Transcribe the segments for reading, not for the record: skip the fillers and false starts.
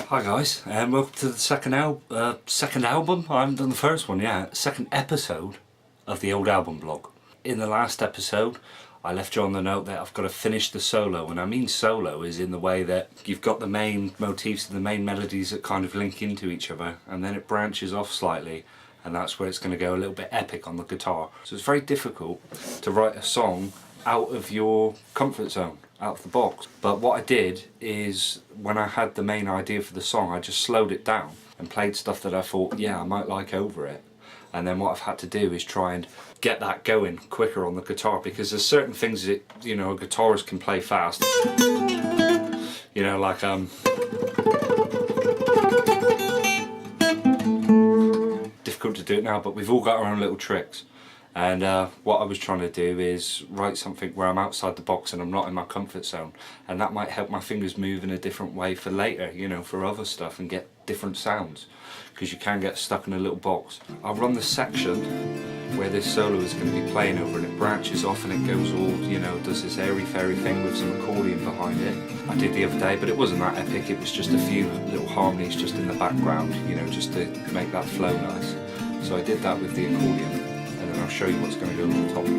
Hi guys, and welcome to the second album. I haven't done the first one yet. Second episode of the old album blog. In the last episode, I left you on the note that I've got to finish the solo, and I mean solo is in the way that you've got the main motifs and the main melodies that kind of link into each other, and then it branches off slightly, and that's where it's going to go a little bit epic on the guitar. So it's very difficult to write a song out of your comfort zone, out of the box. But what I did is, when I had the main idea for the song, I just slowed it down and played stuff that I thought, yeah, I might like over it. And then what I've had to do is try and get that going quicker on the guitar, because there's certain things that, you know, a guitarist can play fast. You know, like difficult to do it now, but we've all got our own little tricks. And what I was trying to do is write something where I'm outside the box and I'm not in my comfort zone, and that might help my fingers move in a different way for later, you know, for other stuff, and get different sounds, because you can get stuck in a little box. I'll run the section where this solo is going to be playing over, and it branches off and it goes all, you know, does this airy fairy thing with some accordion behind it. I did the other day, but it wasn't that epic. It was just a few little harmonies just in the background, you know, just to make that flow nice. So I did that with the accordion. And then I'll show you what's going to go on the top of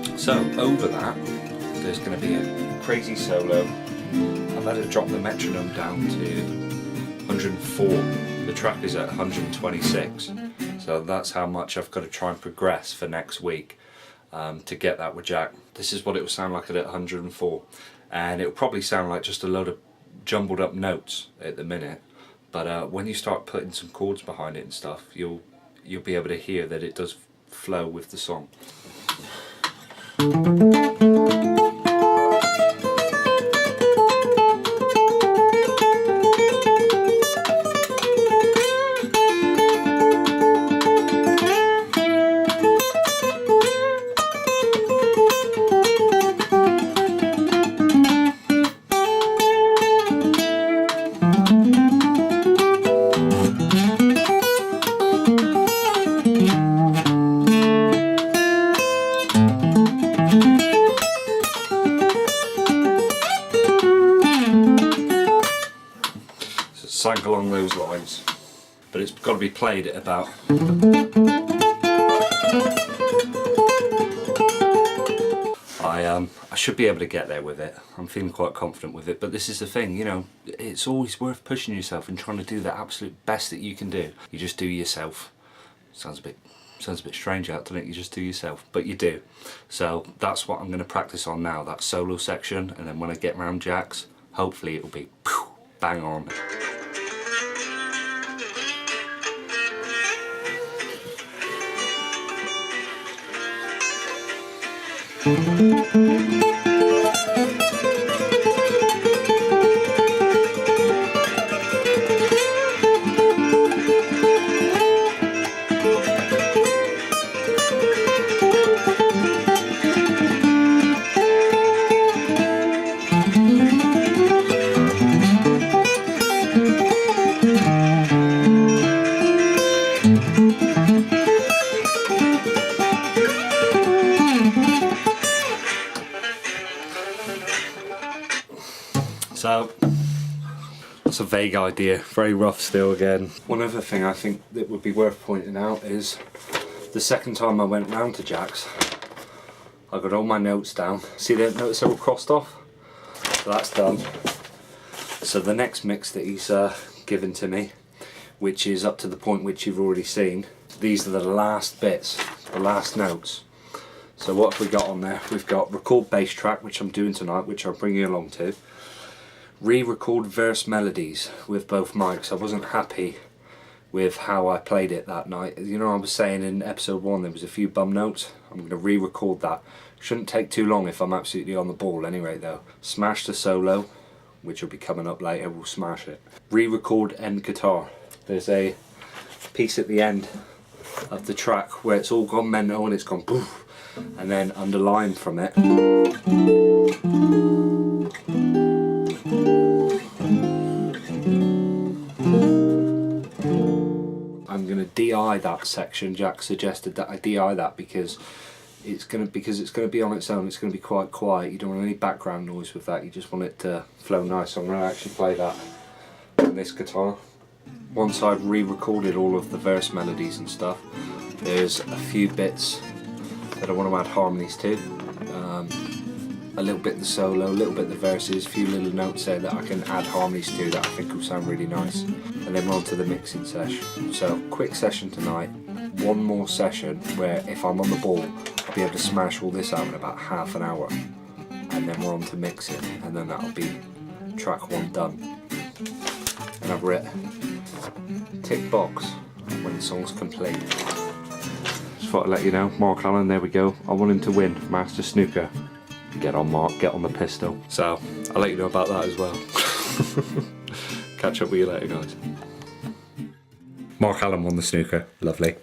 it. So over that, there's going to be a crazy solo. I've had to drop the metronome down to 104. The track is at 126. So that's how much I've got to try and progress for next week to get that with Jack. This is what it will sound like at 104. And it will probably sound like just a load of jumbled up notes at the minute. But when you start putting some chords behind it and stuff, you'll be able to hear that it does flow with the song. Something along those lines, but it's got to be played at about I should be able to get there with it. I'm feeling quite confident with it, but this is the thing, you know, it's always worth pushing yourself and trying to do the absolute best that you can do. You just do yourself. Sounds a bit strange out, doesn't it? You just do yourself, but you do. So that's what I'm going to practice on now, that solo section, and then when I get round Jack's, hopefully it'll be bang on. So that's a vague idea, very rough still again. One other thing I think that would be worth pointing out is the second time I went round to Jack's, I got all my notes down. See, the notes are all crossed off? So that's done. So the next mix that he's given to me, which is up to the point which you've already seen, these are the last bits, the last notes. So what have we got on there? We've got record bass track, which I'm doing tonight, which I'll bring you along to. Re-record verse melodies with both mics. I wasn't happy with how I played it that night. You know, I was saying in episode 1 there was a few bum notes. I'm going to re-record that. Shouldn't take too long if I'm absolutely on the ball anyway though. Smash the solo, which will be coming up later, we'll smash it. Re-record end guitar. There's a piece at the end of the track where it's all gone mental and it's gone poof, and then underline from it. I'm going to DI that section. Jack suggested that I DI that because because it's gonna be on its own. It's gonna be quite quiet. You don't want any background noise with that. You just want it to flow nice. So I'm gonna actually play that on this guitar. Once I've re-recorded all of the verse melodies and stuff, there's a few bits that I want to add harmonies to. A little bit the solo, a little bit the verses, a few little notes there that I can add harmonies to that I think will sound really nice. And then we're on to the mixing session. So quick session tonight, one more session where if I'm on the ball, I'll be able to smash all this out in about half an hour. And then we're on to mixing, and then that'll be track 1 done. And I've written tick box when the song's complete. Just thought I'd let you know, Mark Allen, there we go. I want him to win Master Snooker. Get on Mark, get on the pistol. So I'll let you know about that as well. Catch up with you later, guys. Mark Allen won the snooker, lovely.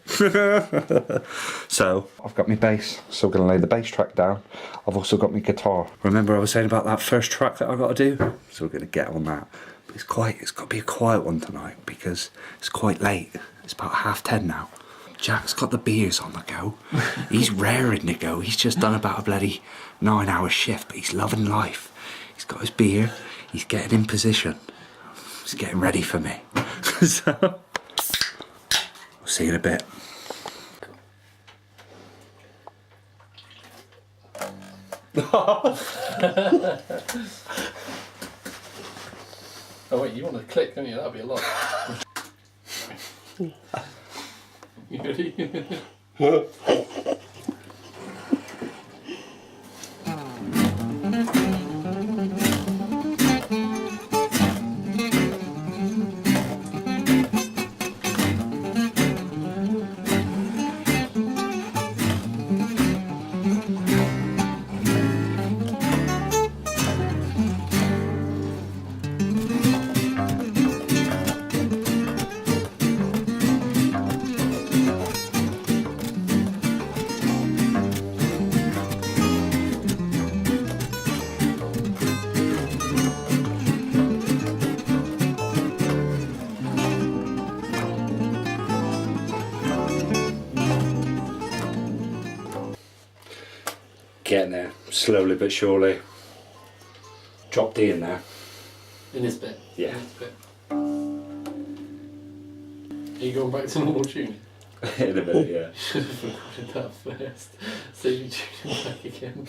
So I've got my bass, so I'm gonna lay the bass track down. I've also got my guitar. Remember I was saying about that first track that I got to do? So we're gonna get on that. But it's got to be a quiet one tonight because it's quite late. It's about 10:30 now. Jack's got the beers on the go. He's raring to go. He's just done about a bloody 9-hour shift, but he's loving life. He's got his beer. He's getting in position. He's getting ready for me. So, we'll see you in a bit. Oh wait, you want to click, don't you? That'll be a lot. You ready? Getting there, slowly but surely. Drop D in there. In this bit? Yeah. In this bit. Are you going back to normal tuning? In a minute, yeah. Should have recorded that first. So you tune it back again.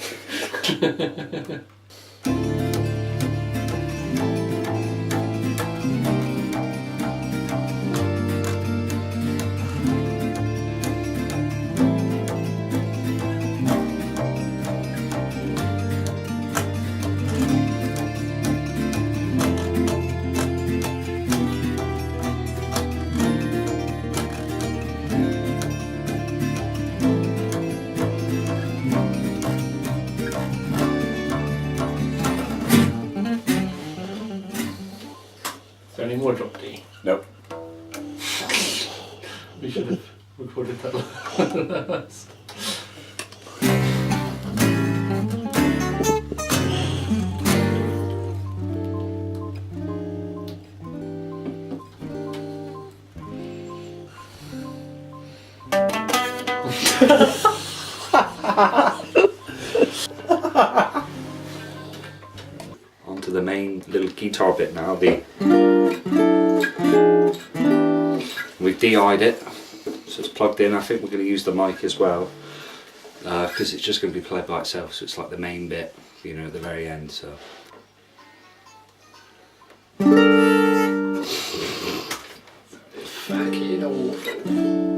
Is there any more drop D? Nope. We should have recorded that last. Onto the main little guitar bit now. We've DI'd it, so it's plugged in. I think we're going to use the mic as well because it's just going to be played by itself. So it's like the main bit, you know, at the very end. So. Fucking awful.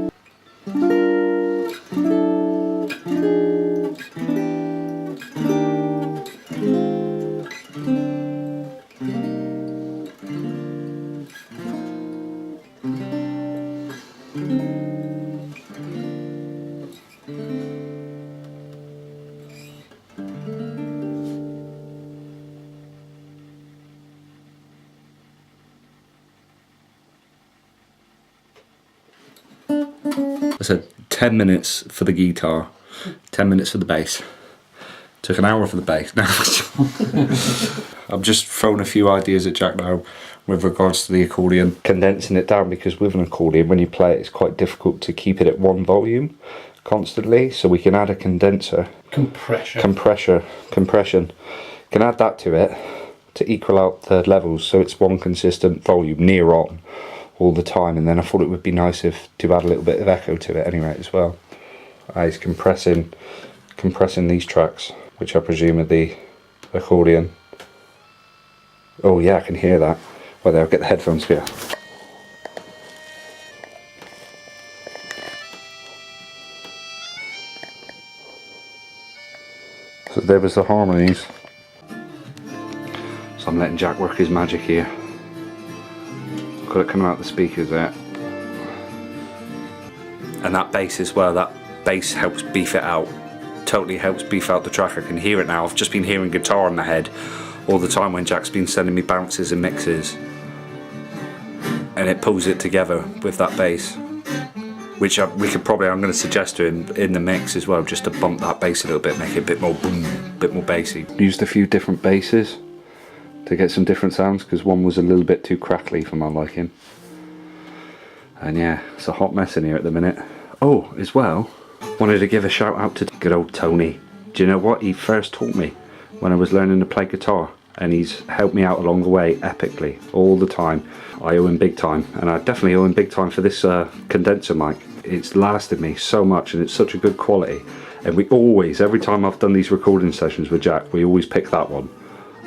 I said 10 minutes for the guitar, 10 minutes for the bass. Took an hour for the bass. Now I've just thrown a few ideas at Jack now with regards to the accordion. Condensing it down because with an accordion, when you play it, it's quite difficult to keep it at one volume constantly, so we can add a condenser. Compression. Can add that to it to equal out the levels, so it's one consistent volume near on all the time. And then I thought it would be nice if to add a little bit of echo to it anyway as well. It's compressing these tracks, which I presume are the accordion. Oh yeah, I can hear that. Well, there, I'll get the headphones here. So there was the harmonies. So I'm letting Jack work his magic here. Got it coming out the speakers there. And that bass as well, that bass helps beef it out. Totally helps beef out the track. I can hear it now. I've just been hearing guitar in the head all the time when Jack's been sending me bounces and mixes. And it pulls it together with that bass. Which we could probably, I'm going to suggest to him in the mix as well, just to bump that bass a little bit, make it a bit more boom, a bit more bassy. Used a few different basses to get some different sounds, because one was a little bit too crackly for my liking. And yeah, it's a hot mess in here at the minute. Oh, as well, wanted to give a shout out to good old Tony. Do you know what? He first taught me when I was learning to play guitar, and he's helped me out along the way epically, all the time. I owe him big time, and I definitely owe him big time for this condenser mic. It's lasted me so much, and it's such a good quality. And we always, every time I've done these recording sessions with Jack, we always pick that one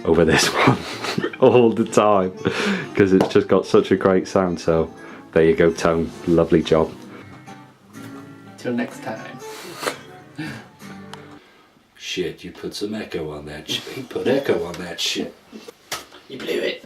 over this one all the time, because it's just got such a great sound. So there you go, Tone, lovely job. Till next time. Shit, you put some echo on that shit. He put echo on that shit. You blew it.